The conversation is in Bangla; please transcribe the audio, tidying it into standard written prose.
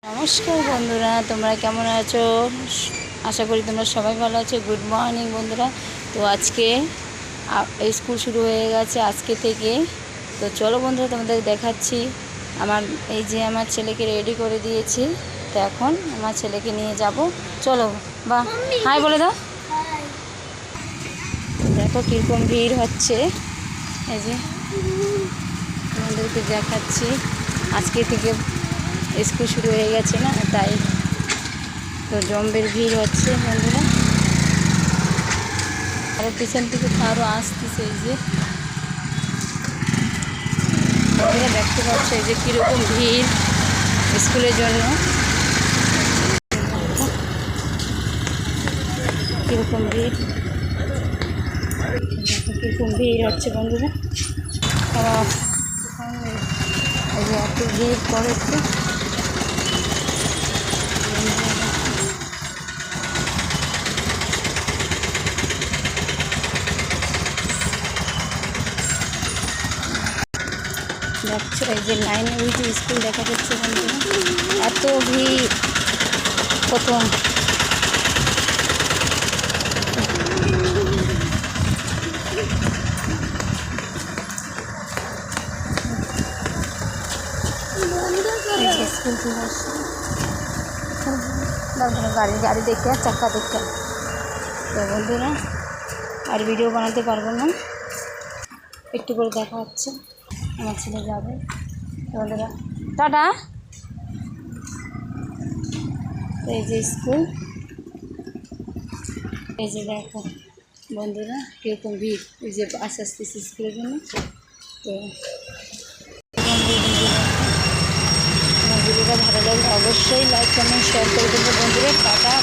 নমস্কার বন্ধুরা, তোমরা কেমন আছো? আশা করি তোমরা সবাই ভালো আছো। গুড মর্নিং বন্ধুরা। তো আজকে স্কুল শুরু হয়ে গেছে আজকে থেকে। তো চলো বন্ধুরা, তোমাদের দেখাচ্ছি। আমার ছেলেকে রেডি করে দিয়েছি। তো এখন আমার ছেলেকে নিয়ে যাব। চলো বা হাই বলে দাও। দেখো কীরকম ভিড় হচ্ছে। এই যে তোমাদেরকে দেখাচ্ছি, আজকে থেকে স্কুল শুরু হয়ে গেছে না, তাই তো জম্বের ভিড় হচ্ছে বন্ধুরা। আরও পিছন থেকে আরও আসতেছে। এই যে বন্ধুরা দেখতে পাচ্ছ এই যে কীরকম ভিড় স্কুলের জন্য, কীরকম ভিড়, কীরকম ভিড় হচ্ছে বন্ধুরা। এই যে এত ভিড় করেছে। দেখছো এই যে লাইনে ওই যে স্কুল দেখা যাচ্ছে বন্ধুরা, এত ভিড়। প্রথম স্কুল চলে আসছে, গাড়ি দেখে চাকা দেখে। তো বন্ধুরা আর ভিডিও বানাতে পারবো না, একটু করে দেখা হচ্ছে। আমার ছেলে যাবে। বন্ধুরা টাটা। এই যে স্কুল, এই যে দেখো বন্ধুরা কীরকম ভিড়। এই যে আস্তে আস্তে স্কুলের জন্য। তো ভিডিওটা ভালো লাগলে অবশ্যই লাইক কমেন্ট শেয়ার করে দেবো বন্ধুরা। টাটা।